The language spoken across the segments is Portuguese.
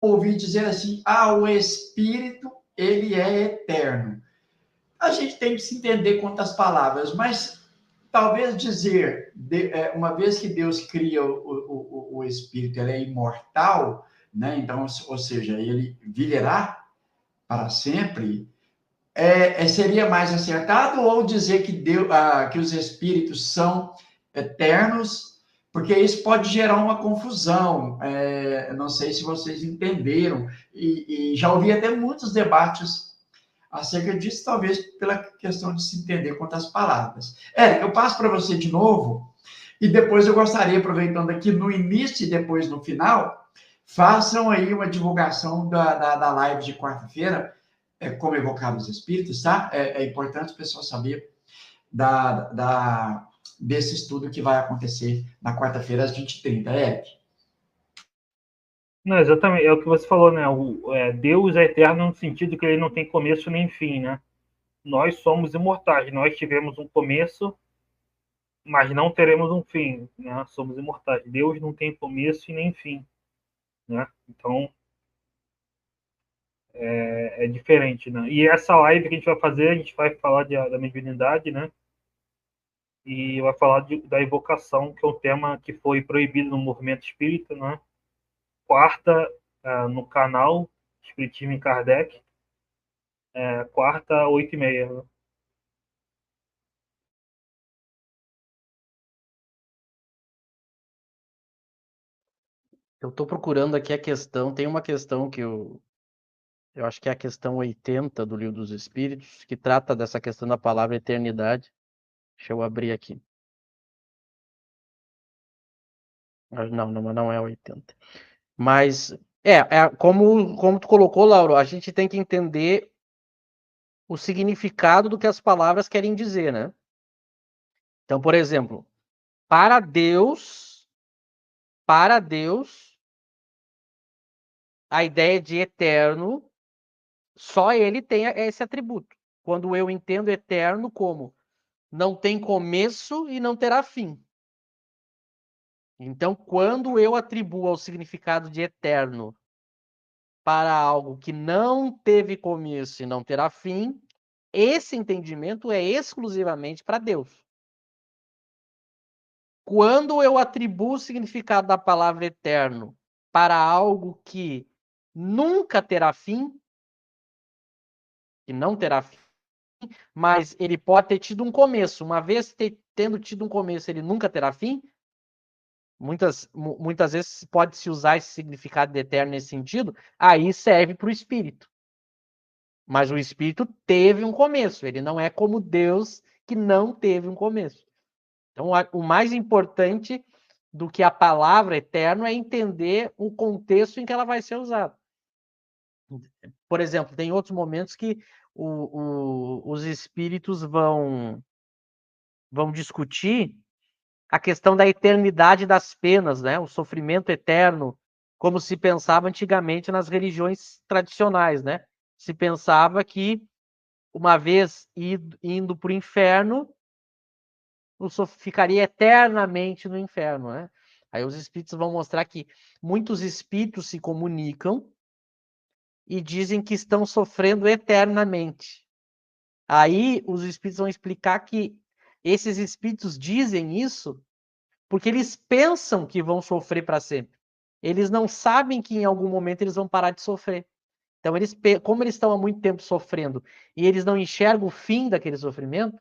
ouvi dizer assim, o Espírito, ele é eterno. A gente tem que se entender quantas palavras, mas talvez dizer, uma vez que Deus cria o Espírito, ele é imortal, né? Então, ou seja, ele viverá para sempre, seria mais acertado, ou dizer que, que os Espíritos são eternos, porque isso pode gerar uma confusão. Não sei se vocês entenderam, e já ouvi até muitos debates acerca disso, talvez pela questão de se entender quantas palavras. Eu passo para você de novo, e depois eu gostaria, aproveitando aqui no início e depois no final, façam aí uma divulgação da live de quarta-feira, como evocar os espíritos, tá? É importante as pessoas saberem desse estudo que vai acontecer na quarta-feira às 20h30, Não, exatamente, é o que você falou, né? Deus é eterno no sentido que ele não tem começo nem fim, né? Nós somos imortais, nós tivemos um começo, mas não teremos um fim, né? Somos imortais. Deus não tem começo e nem fim, né? Então é diferente, né? E essa live que a gente vai fazer, a gente vai falar da mediunidade, né? E vai falar da evocação, que é um tema que foi proibido no movimento espírita, né? Quarta, no canal Espiritismo em Kardec, quarta, 8h30. Né? Eu estou procurando aqui a questão, tem uma questão que eu acho que é a questão 80 do Livro dos Espíritos, que trata dessa questão da palavra eternidade. Deixa eu abrir aqui. Não é 80. Mas, como tu colocou, Lauro, a gente tem que entender o significado do que as palavras querem dizer, né? Então, por exemplo, para Deus, a ideia de eterno, só ele tem esse atributo. Quando eu entendo eterno como não tem começo e não terá fim. Então, quando eu atribuo ao significado de eterno para algo que não teve começo e não terá fim, esse entendimento é exclusivamente para Deus. Quando eu atribuo o significado da palavra eterno para algo que nunca terá fim, que não terá fim, mas ele pode ter tido um começo, uma vez tendo tido um começo, ele nunca terá fim, muitas vezes pode-se usar esse significado de eterno nesse sentido, aí serve para o espírito. Mas o espírito teve um começo, ele não é como Deus que não teve um começo. Então, o mais importante do que a palavra eterno é entender o contexto em que ela vai ser usada. Por exemplo, tem outros momentos que os espíritos vão discutir a questão da eternidade das penas, né? O sofrimento eterno, como se pensava antigamente nas religiões tradicionais, né? Se pensava que uma vez indo para o inferno, ficaria eternamente no inferno, né? Aí os espíritos vão mostrar que muitos espíritos se comunicam e dizem que estão sofrendo eternamente. Aí os espíritos vão explicar que esses espíritos dizem isso porque eles pensam que vão sofrer para sempre. Eles não sabem que em algum momento eles vão parar de sofrer. Então, como eles estão há muito tempo sofrendo e eles não enxergam o fim daquele sofrimento,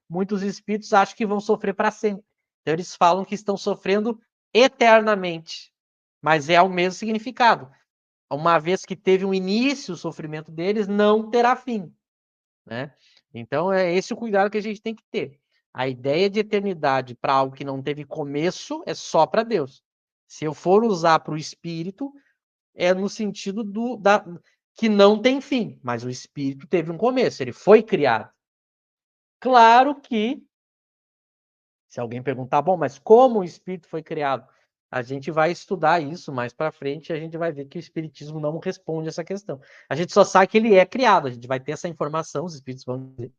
muitos espíritos acham que vão sofrer para sempre. Então, eles falam que estão sofrendo eternamente, mas é o mesmo significado. Uma vez que teve um início o sofrimento deles, não terá fim, né? Então, é esse o cuidado que a gente tem que ter. A ideia de eternidade para algo que não teve começo é só para Deus. Se eu for usar para o espírito, é no sentido que não tem fim, mas o espírito teve um começo, ele foi criado. Claro que, se alguém perguntar, bom, mas como o espírito foi criado? A gente vai estudar isso mais para frente e a gente vai ver que o espiritismo não responde essa questão. A gente só sabe que ele é criado, a gente vai ter essa informação, os espíritos vão dizer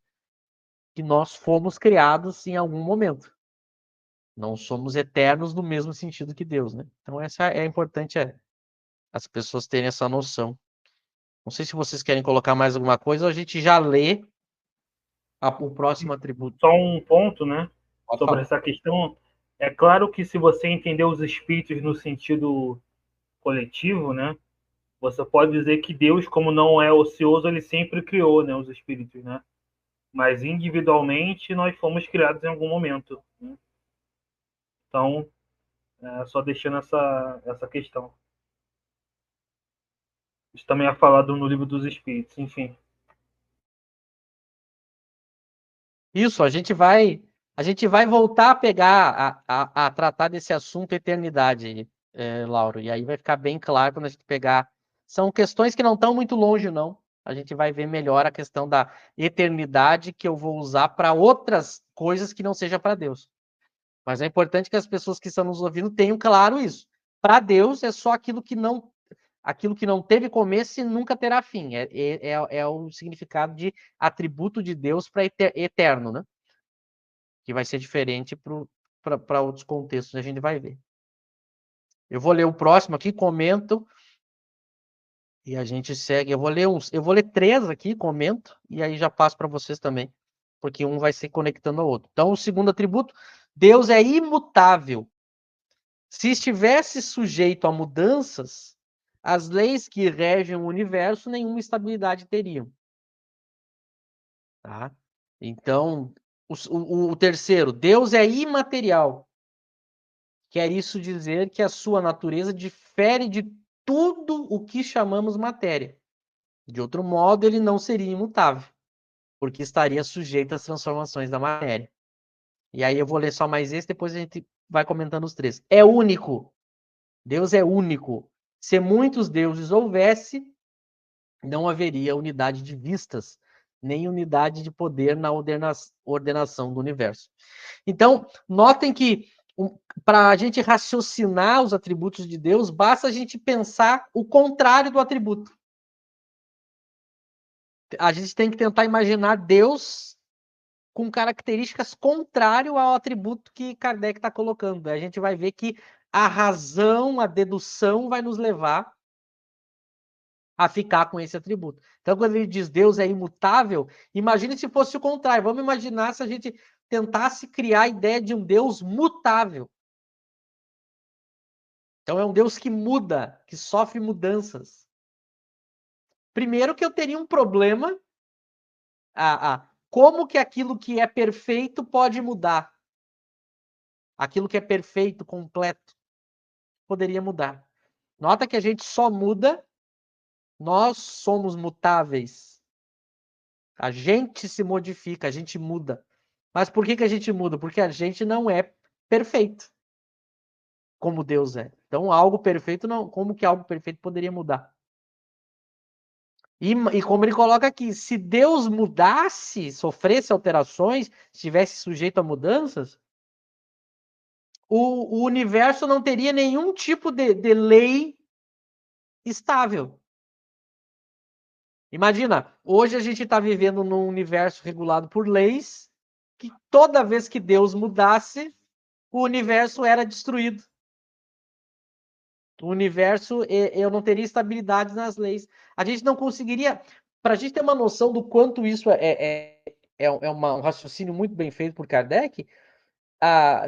que nós fomos criados em algum momento. Não somos eternos no mesmo sentido que Deus, né? Então essa é importante as pessoas terem essa noção. Não sei se vocês querem colocar mais alguma coisa ou a gente já lê o próximo atributo. Só um ponto, né? Pode Sobre falar. essa questão. É claro que se você entender os espíritos no sentido coletivo, né? Você pode dizer que Deus, como não é ocioso, ele sempre criou, né, os espíritos, né? Mas individualmente nós fomos criados em algum momento, né? Então, só deixando essa questão. Isso também é falado no livro dos espíritos, enfim. Isso, a gente vai voltar a pegar, a tratar desse assunto eternidade, Lauro, e aí vai ficar bem claro quando a gente pegar. São questões que não estão muito longe, não. A gente vai ver melhor a questão da eternidade que eu vou usar para outras coisas que não seja para Deus. Mas é importante que as pessoas que estão nos ouvindo tenham claro isso. Para Deus é só aquilo que não teve começo e nunca terá fim. É o significado de atributo de Deus para eterno, né? Que vai ser diferente para outros contextos, a gente vai ver. Eu vou ler o próximo aqui, comento, e a gente segue. Eu vou ler 3 aqui, comento, e aí já passo para vocês também, porque um vai se conectando ao outro. Então, o segundo atributo, Deus é imutável. Se estivesse sujeito a mudanças, as leis que regem o universo nenhuma estabilidade teriam. Tá? Então, o terceiro, Deus é imaterial. Quer isso dizer que a sua natureza difere de tudo o que chamamos matéria. De outro modo, ele não seria imutável, porque estaria sujeito às transformações da matéria. E aí eu vou ler só mais esse, depois a gente vai comentando os 3. É único. Deus é único. Se muitos deuses houvesse, não haveria unidade de vistas, nem unidade de poder na ordenação do universo. Então, notem que para a gente raciocinar os atributos de Deus, basta a gente pensar o contrário do atributo. A gente tem que tentar imaginar Deus com características contrárias ao atributo que Kardec está colocando. A gente vai ver que a razão, a dedução vai nos levar a ficar com esse atributo. Então, quando ele diz Deus é imutável, imagine se fosse o contrário. Vamos imaginar se a gente tentasse criar a ideia de um Deus mutável. Então, é um Deus que muda, que sofre mudanças. Primeiro que eu teria um problema, como que aquilo que é perfeito pode mudar? Aquilo que é perfeito, completo, poderia mudar. Nota que a gente só muda, nós somos mutáveis. A gente se modifica, a gente muda. Mas por que a gente muda? Porque a gente não é perfeito, como Deus é. Então, algo perfeito não. Como que algo perfeito poderia mudar? E como ele coloca aqui, se Deus mudasse, sofresse alterações, estivesse sujeito a mudanças, o universo não teria nenhum tipo de lei estável. Imagina, hoje a gente está vivendo num universo regulado por leis, que toda vez que Deus mudasse, o universo era destruído. O universo, eu não teria estabilidade nas leis. A gente não conseguiria, para a gente ter uma noção do quanto isso um raciocínio muito bem feito por Kardec,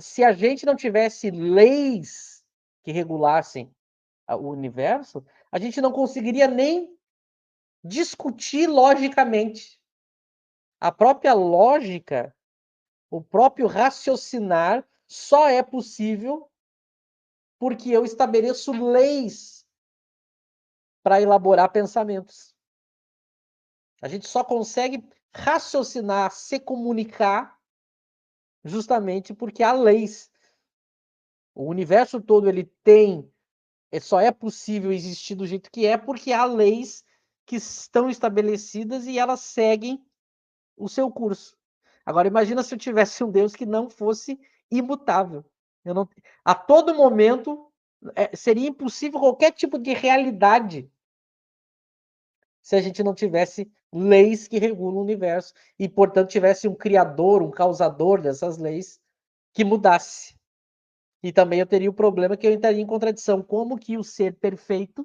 se a gente não tivesse leis que regulassem o universo, a gente não conseguiria nem discutir logicamente. A própria lógica, o próprio raciocinar, só é possível porque eu estabeleço leis para elaborar pensamentos. A gente só consegue raciocinar, se comunicar, justamente porque há leis. O universo todo ele só é possível existir do jeito que é porque há leis que estão estabelecidas e elas seguem o seu curso. Agora imagina se eu tivesse um Deus que não fosse imutável. A todo momento seria impossível qualquer tipo de realidade se a gente não tivesse leis que regulam o universo e, portanto, tivesse um criador, um causador dessas leis que mudasse. E também eu teria o problema que eu entraria em contradição. Como que o ser perfeito